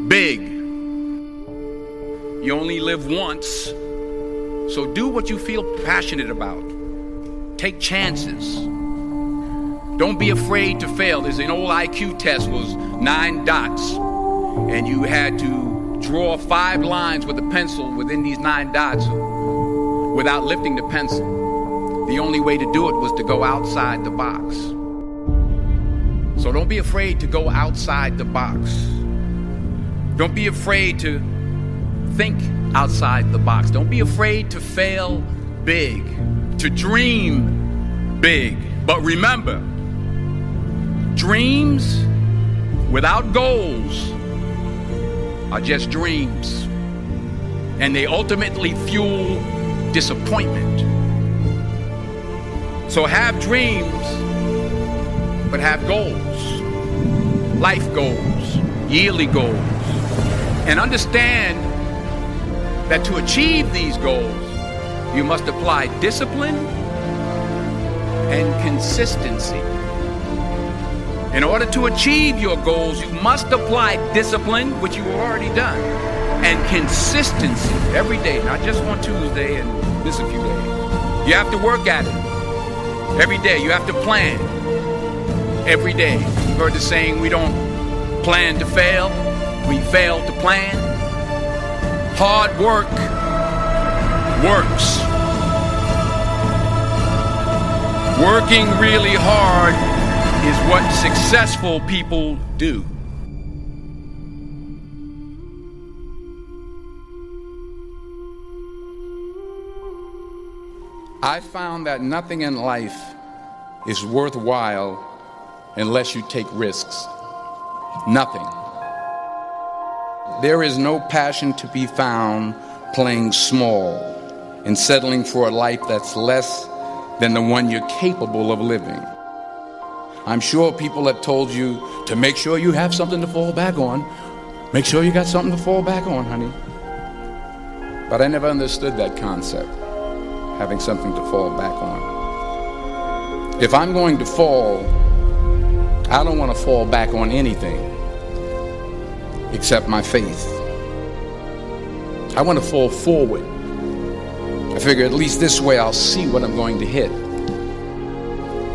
big. You only live once, so do what you feel passionate about. Take chances. Don't be afraid to fail. There's an old IQ test, was 9 dots, and you had to draw 5 lines with a pencil within these 9 dots without lifting the pencil. The only way to do it was to go outside the box. So don't be afraid to go outside the box. Don't be afraid to think outside the box. Don't be afraid to fail big, to dream big. But remember, dreams without goals are just dreams, and they ultimately fuel disappointment. So have dreams, but have goals, life goals, yearly goals, and understand that to achieve these goals, you must apply discipline and consistency. In order to achieve your goals, you must apply discipline, which you have already done, and consistency every day, not just on Tuesday and miss a few days. You have to work at it every day. You have to plan every day. You've heard the saying, we don't plan to fail, we fail to plan. Hard work works. Working really hard is what successful people do. I found that nothing in life is worthwhile unless you take risks. Nothing. There is no passion to be found playing small and settling for a life that's less than the one you're capable of living. I'm sure people have told you to make sure you have something to fall back on. Make sure you got something to fall back on, honey. But I never understood that concept, having something to fall back on. If I'm going to fall, I don't want to fall back on anything except my faith. I want to fall forward. I figure at least this way I'll see what I'm going to hit.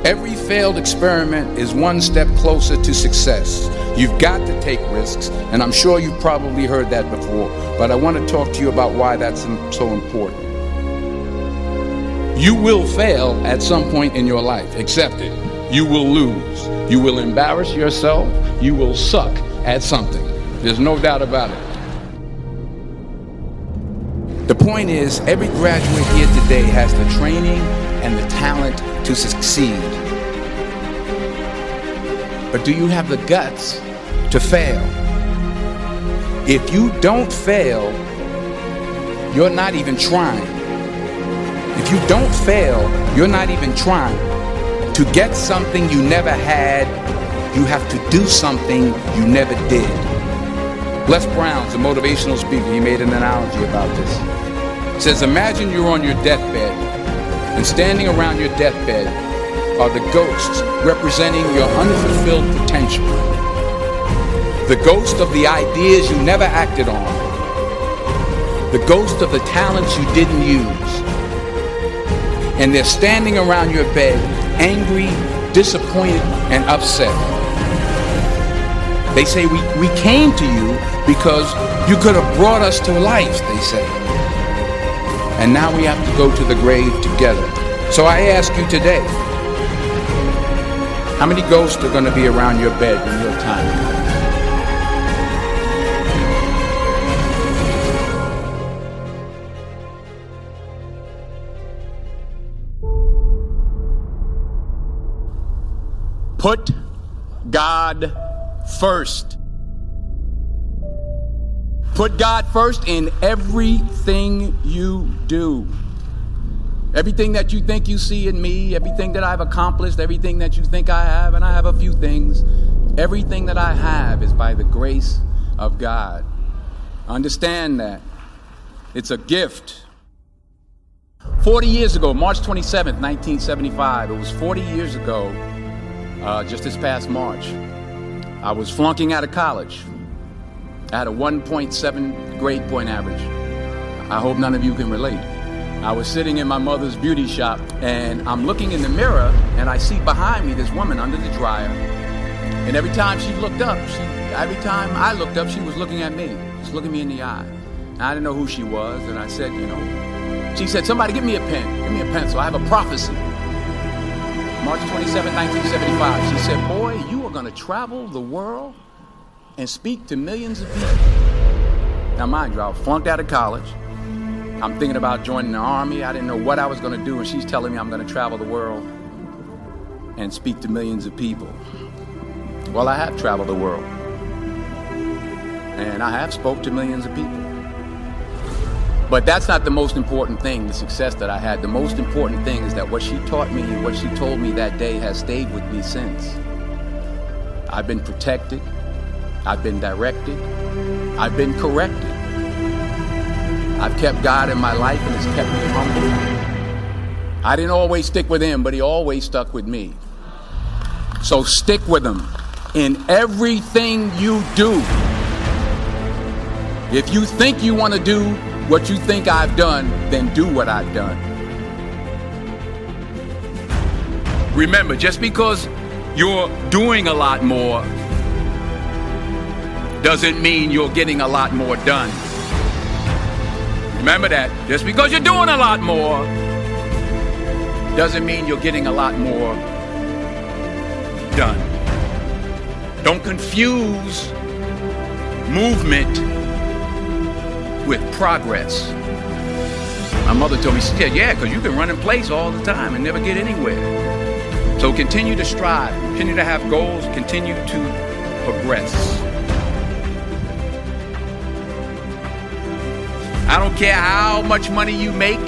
Every failed experiment is one step closer to success. You've got to take risks, and I'm sure you've probably heard that before, but I want to talk to you about why that's so important. You will fail at some point in your life. Accept it. You will lose. You will embarrass yourself. You will suck at something. There's no doubt about it. The point is, every graduate here today has the training and the talent to succeed. But do you have the guts to fail? If you don't fail, you're not even trying. If you don't fail, you're not even trying. To get something you never had, you have to do something you never did. Les Brown's a motivational speaker. He made an analogy about this. He says, imagine you're on your deathbed, and standing around your deathbed are the ghosts representing your unfulfilled potential. The ghost of the ideas you never acted on. The ghost of the talents you didn't use. And they're standing around your bed, angry, disappointed, and upset. They say, we came to you because you could have brought us to life, they say. And now we have to go to the grave together. So I ask you today, how many ghosts are going to be around your bed when your time comes? Put God first. Put God first in everything you do. Everything that you think you see in me, everything that I've accomplished, everything that you think I have, and I have a few things, everything that I have is by the grace of God. Understand that. It's a gift. 40 years ago, March 27th, 1975, it was 40 years ago, just this past March, I was flunking out of college. I had a 1.7 grade point average. I hope none of you can relate. I was sitting in my mother's beauty shop, and I'm looking in the mirror, and I see behind me this woman under the dryer. And every time she looked up, every time I looked up, she was looking at me, just looking me in the eye. And I didn't know who she was, and I said, she said, somebody give me a pen, give me a pencil, I have a prophecy. March 27, 1975, she said, boy, you are gonna travel the world and speak to millions of people. Now mind you, I was flunked out of college. I'm thinking about joining the army. I didn't know what I was gonna do, and she's telling me I'm gonna travel the world and speak to millions of people. Well, I have traveled the world, and I have spoke to millions of people. But that's not the most important thing, the success that I had. The most important thing is that what she taught me and what she told me that day has stayed with me since. I've been protected, I've been directed, I've been corrected. I've kept God in my life, and it's kept me humble. I didn't always stick with him, but he always stuck with me. So stick with him in everything you do. If you think you want to do what you think I've done, then do what I've done. Remember, just because you're doing a lot more doesn't mean you're getting a lot more done. Remember that. Just because you're doing a lot more doesn't mean you're getting a lot more done. Don't confuse movement with progress. My mother told me, she said, yeah, because you can run in place all the time and never get anywhere. So continue to strive, continue to have goals, continue to progress. I don't care how much money you make,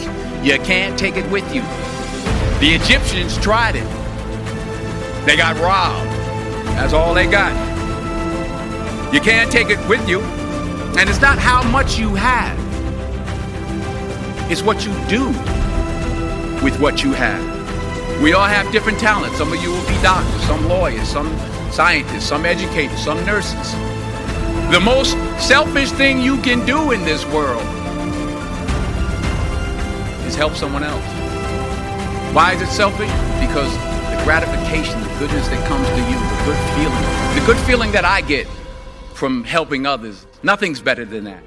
you can't take it with you. The Egyptians tried it. They got robbed. That's all they got. You can't take it with you. And it's not how much you have. It's what you do with what you have. We all have different talents. Some of you will be doctors, some lawyers, some scientists, some educators, some nurses. The most selfish thing you can do in this world is help someone else. Why is it selfish? Because the gratification, the goodness that comes to you, the good feeling that I get from helping others, nothing's better than that.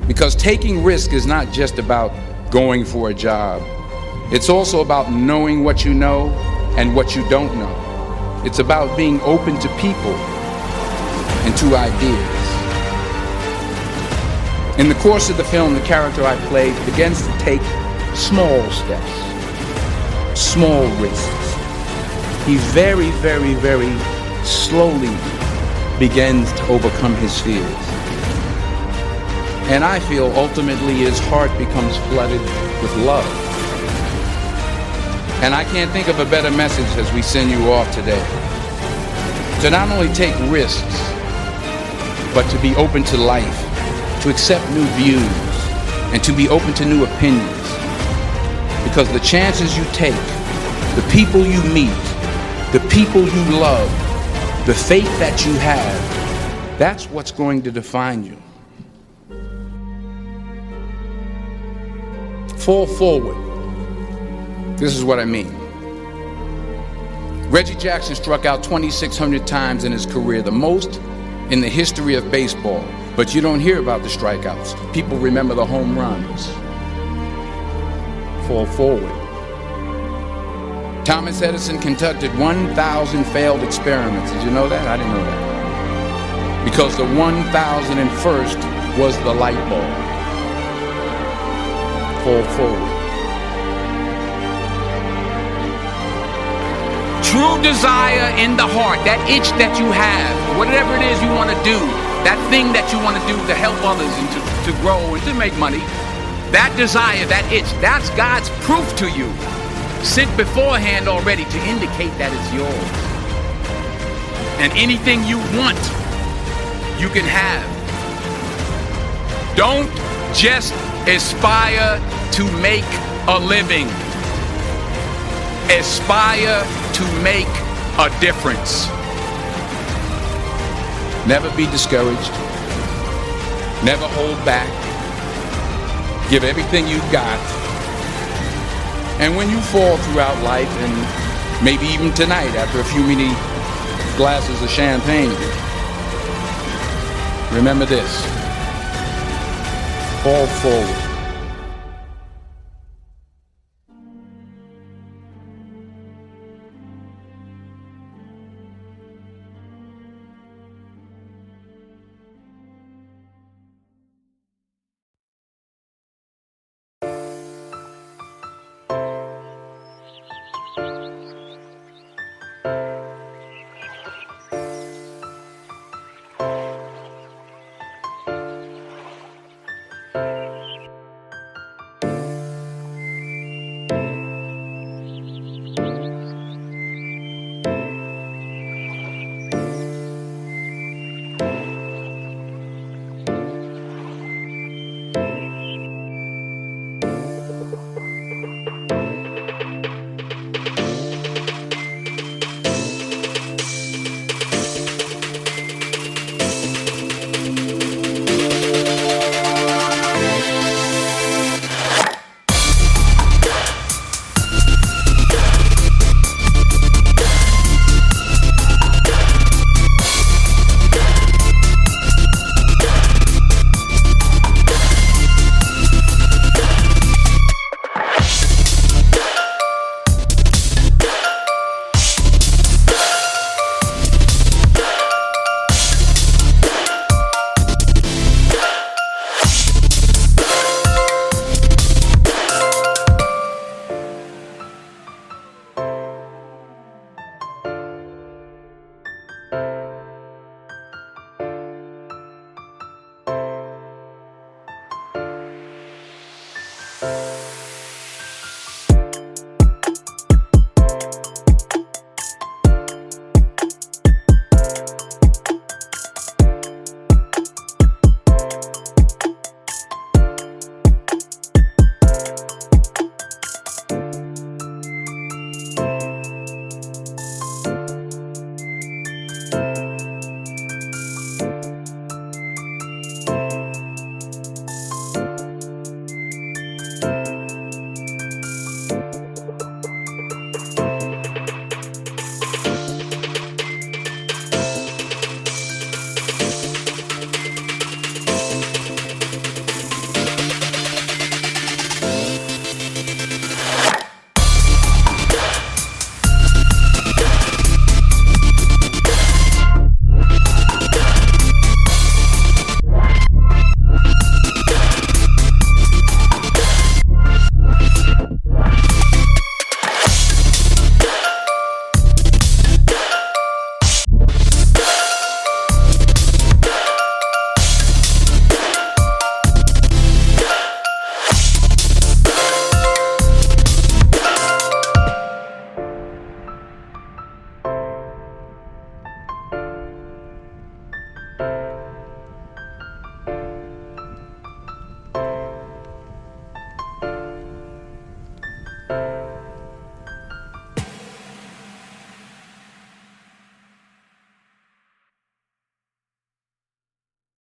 Because taking risk is not just about going for a job. It's also about knowing what you know and what you don't know. It's about being open to people and to ideas. In the course of the film, the character I played begins to take small steps, small risks. He very, very, very slowly begins to overcome his fears. And I feel ultimately his heart becomes flooded with love. And I can't think of a better message as we send you off today. To not only take risks, but to be open to life, to accept new views, and to be open to new opinions. Because the chances you take, the people you meet, the people you love, the faith that you have, that's what's going to define you. Fall forward. This is what I mean. Reggie Jackson struck out 2,600 times in his career, the most in the history of baseball. But you don't hear about the strikeouts. People remember the home runs. Fall forward. Thomas Edison conducted 1,000 failed experiments. Did you know that? I didn't know that. Because the 1,001st was the light bulb. Fall forward. True desire in the heart, that itch that you have, whatever it is you want to do, that thing that you want to do to help others and to grow and to make money, that desire, that itch, that's God's proof to you. Sent beforehand already to indicate that it's yours. And anything you want, you can have. Don't just aspire to make a living. Aspire to make a difference. Never be discouraged. Never hold back. Give everything you've got. And when you fall throughout life, and maybe even tonight after a few many glasses of champagne, remember this: fall forward.